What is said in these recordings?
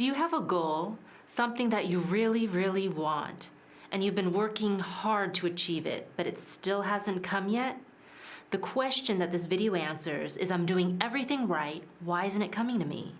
Do you have a goal, something that you really, really want, and you've been working hard to achieve it, but it still hasn't come yet? The question that this video answers is, I'm doing everything right, why isn't it coming to me?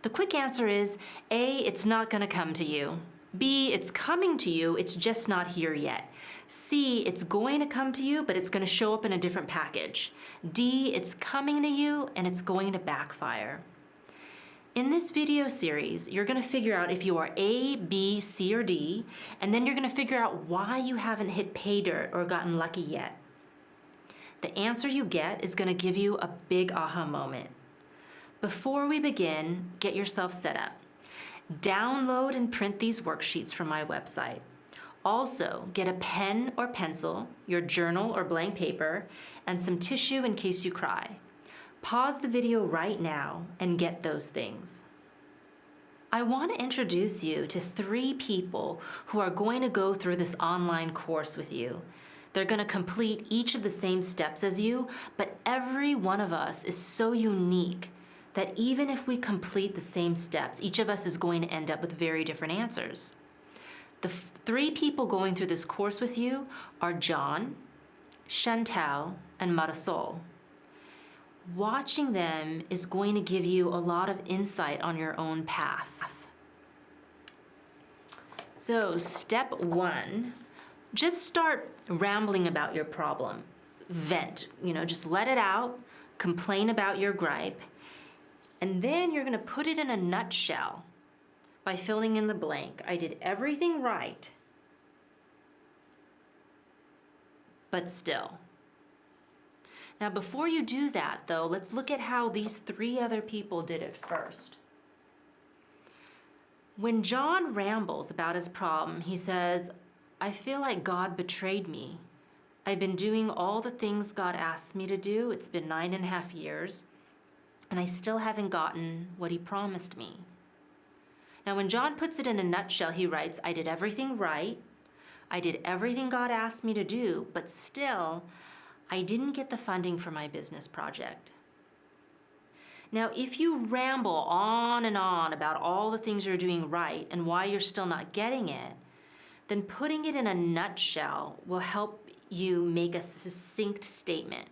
The quick answer is, A, it's not gonna come to you. B, it's coming to you, it's just not here yet. C, it's going to come to you, but it's gonna show up in a different package. D, it's coming to you and it's going to backfire. In this video series, you're gonna figure out if you are A, B, C, or D, and then you're gonna figure out why you haven't hit pay dirt or gotten lucky yet. The answer you get is gonna give you a big aha moment. Before we begin, get yourself set up. Download and print these worksheets from my website. Also, get a pen or pencil, your journal or blank paper, and some tissue in case you cry. Pause the video right now and get those things. I want to introduce you to 3 people who are going to go through this online course with you. They're going to complete each of the same steps as you, but every one of us is so unique that even if we complete the same steps, each of us is going to end up with very different answers. The 3 people going through this course with you are John, Chantal, and Marisol. Watching them is going to give you a lot of insight on your own path. So step 1, just start rambling about your problem. Vent, just let it out, complain about your gripe, and then you're gonna put it in a nutshell by filling in the blank. I did everything right, but still. Now, before you do that, though, let's look at how these 3 other people did it first. When John rambles about his problem, he says, I feel like God betrayed me. I've been doing all the things God asked me to do. It's been 9.5 years, and I still haven't gotten what he promised me. Now, when John puts it in a nutshell, he writes, I did everything right. I did everything God asked me to do, but still, I didn't get the funding for my business project. Now, if you ramble on and on about all the things you're doing right and why you're still not getting it, then putting it in a nutshell will help you make a succinct statement.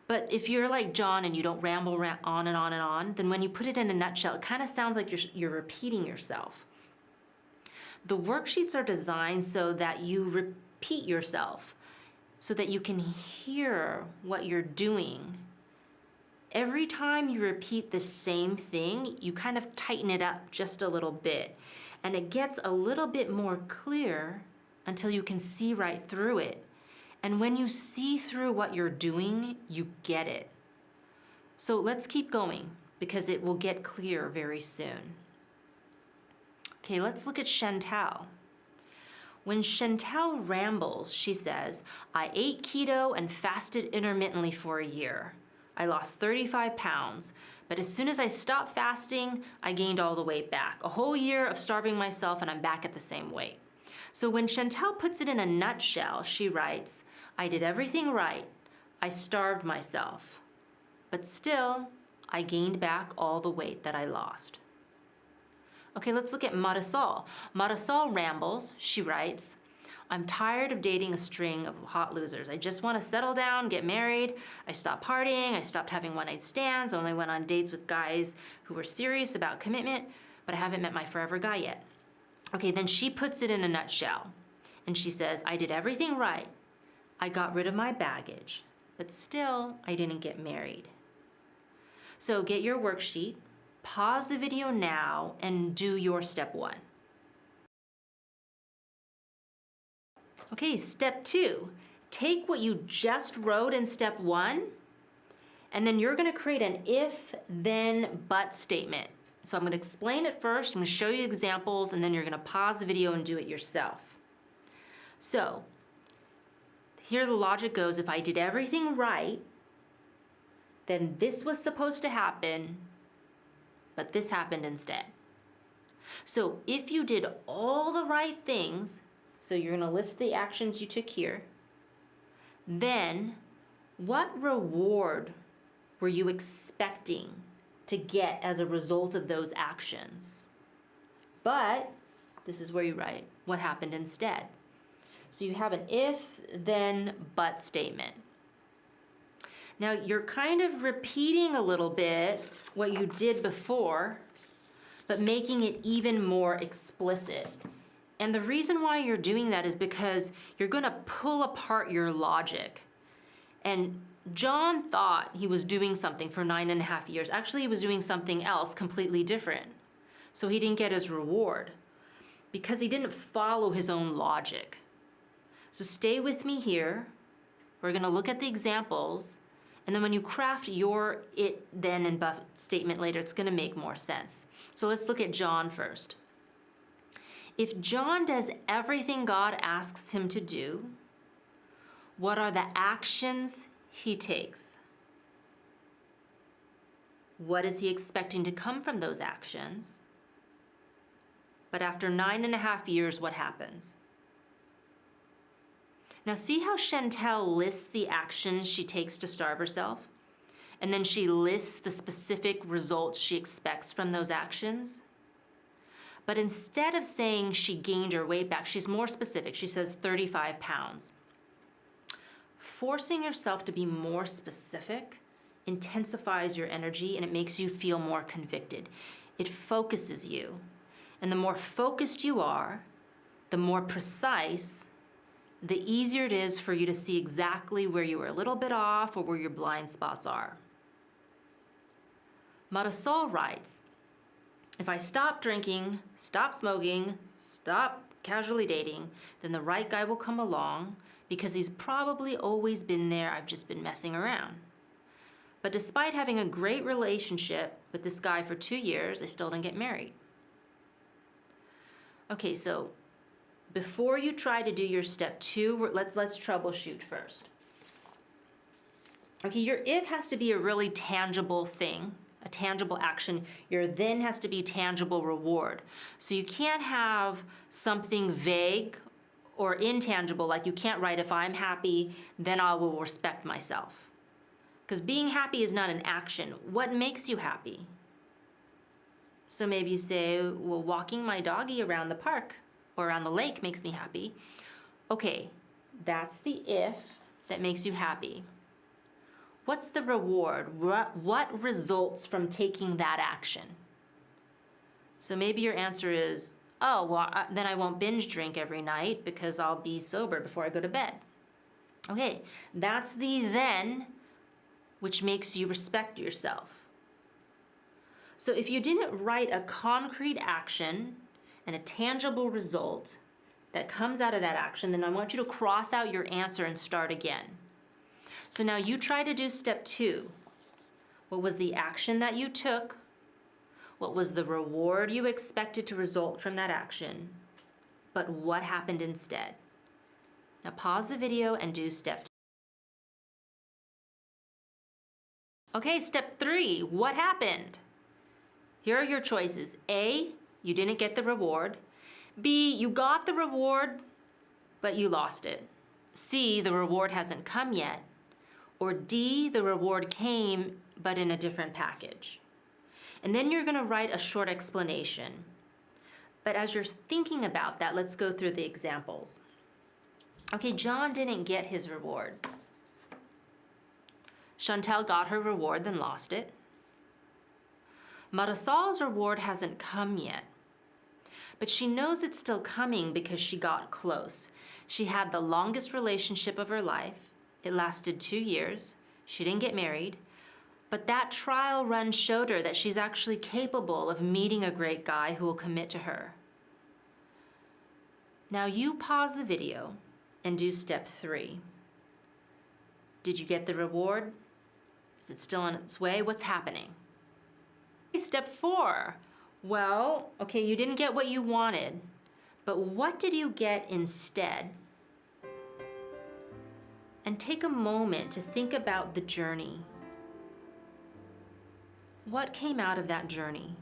But if you're like John and you don't ramble on and on and on, then when you put it in a nutshell, it kind of sounds like you're repeating yourself. The worksheets are designed so that you repeat yourself, so that you can hear what you're doing. Every time you repeat the same thing, you kind of tighten it up just a little bit, and it gets a little bit more clear until you can see right through it. And when you see through what you're doing, you get it. So let's keep going, because it will get clear very soon. Okay, let's look at Chantal. When Chantal rambles, she says, I ate keto and fasted intermittently for a year. I lost 35 pounds, but as soon as I stopped fasting, I gained all the weight back. A whole year of starving myself and I'm back at the same weight. So when Chantal puts it in a nutshell, she writes, I did everything right. I starved myself, but still, I gained back all the weight that I lost. Okay, let's look at Marisol. Marisol rambles. She writes, I'm tired of dating a string of hot losers. I just want to settle down, get married. I stopped partying. I stopped having one-night stands. I only went on dates with guys who were serious about commitment, but I haven't met my forever guy yet. Okay, then she puts it in a nutshell. And she says, I did everything right. I got rid of my baggage, but still, I didn't get married. So get your worksheet. Pause the video now and do your step 1. Okay, step 2. Take what you just wrote in step 1, and then you're gonna create an if, then, but statement. So I'm gonna explain it first, I'm gonna show you examples, and then you're gonna pause the video and do it yourself. So, here the logic goes, if I did everything right, then this was supposed to happen, but this happened instead. So if you did all the right things, so you're gonna list the actions you took here, then what reward were you expecting to get as a result of those actions? But this is where you write what happened instead. So you have an if, then, but statement. Now you're kind of repeating a little bit what you did before, but making it even more explicit. And the reason why you're doing that is because you're going to pull apart your logic. And John thought he was doing something for 9.5 years. Actually, he was doing something else completely different. So he didn't get his reward because he didn't follow his own logic. So stay with me here. We're going to look at the examples. And then when you craft your it, then, and but statement later, it's going to make more sense. So let's look at John first. If John does everything God asks him to do, what are the actions he takes? What is he expecting to come from those actions? But after 9.5 years, what happens? Now see how Chantel lists the actions she takes to starve herself? And then she lists the specific results she expects from those actions? But instead of saying she gained her weight back, she's more specific. She says 35 pounds. Forcing yourself to be more specific intensifies your energy and it makes you feel more convicted. It focuses you. And the more focused you are, the more precise, the easier it is for you to see exactly where you were a little bit off or where your blind spots are. Marisol writes, if I stop drinking, stop smoking, stop casually dating, then the right guy will come along because he's probably always been there, I've just been messing around. But despite having a great relationship with this guy for 2 years, I still didn't get married. Okay, so before you try to do your step 2, let's troubleshoot first. Okay, your if has to be a really tangible thing, a tangible action. Your then has to be tangible reward. So you can't have something vague or intangible, like you can't write, if I'm happy, then I will respect myself. Because being happy is not an action. What makes you happy? So maybe you say, well, walking my doggy around the park or around the lake makes me happy. Okay, that's the if that makes you happy. What's the reward? What results from taking that action? So maybe your answer is, oh, well, then I won't binge drink every night because I'll be sober before I go to bed. Okay, that's the then, which makes you respect yourself. So if you didn't write a concrete action and a tangible result that comes out of that action, then I want you to cross out your answer and start again. So now you try to do step 2. What was the action that you took? What was the reward you expected to result from that action? But what happened instead? Now pause the video and do step 2. Okay, step 3, what happened? Here are your choices. A, you didn't get the reward. B, you got the reward, but you lost it. C, the reward hasn't come yet. Or D, the reward came, but in a different package. And then you're gonna write a short explanation. But as you're thinking about that, let's go through the examples. Okay, John didn't get his reward. Chantel got her reward, then lost it. Marisol's reward hasn't come yet, but she knows it's still coming because she got close. She had the longest relationship of her life. It lasted 2 years. She didn't get married, but that trial run showed her that she's actually capable of meeting a great guy who will commit to her. Now you pause the video and do step 3. Did you get the reward? Is it still on its way? What's happening? Step 4. Well, okay, you didn't get what you wanted, but what did you get instead? And take a moment to think about the journey. What came out of that journey?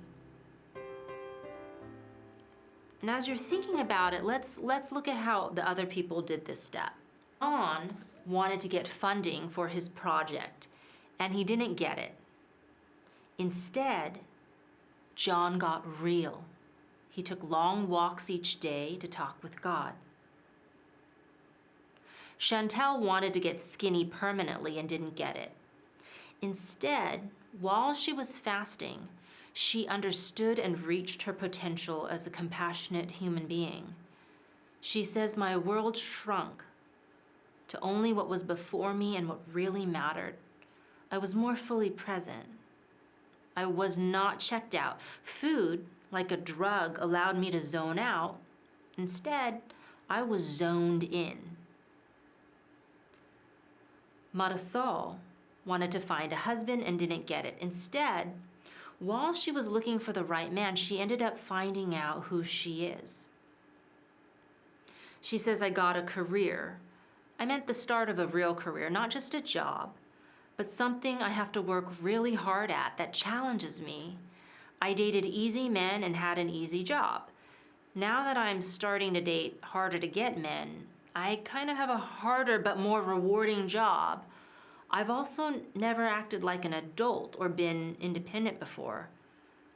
And as you're thinking about it, let's look at how the other people did this step. John wanted to get funding for his project, and he didn't get it. Instead, John got real. He took long walks each day to talk with God. Chantel wanted to get skinny permanently and didn't get it. Instead, while she was fasting, she understood and reached her potential as a compassionate human being. She says, "My world shrunk to only what was before me and what really mattered. I was more fully present. I was not checked out. Food, like a drug, allowed me to zone out. Instead, I was zoned in." Marisol wanted to find a husband and didn't get it. Instead, while she was looking for the right man, she ended up finding out who she is. She says, "I got a career. I meant the start of a real career, not just a job, but something I have to work really hard at that challenges me. I dated easy men and had an easy job. Now that I'm starting to date harder to get men, I kind of have a harder but more rewarding job. I've also never acted like an adult or been independent before.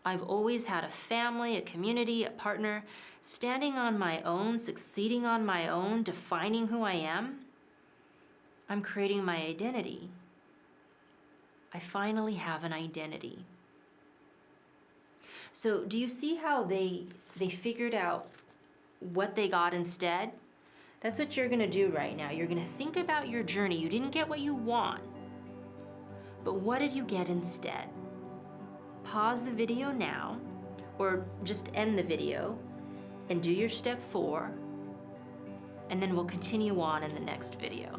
I've always had a family, a community, a partner, standing on my own, succeeding on my own, defining who I am. I'm creating my identity. I finally have an identity." So do you see how they figured out what they got instead? That's what you're gonna do right now. You're gonna think about your journey. You didn't get what you want, but what did you get instead? Pause the video now, or just end the video and do your step 4, and then we'll continue on in the next video.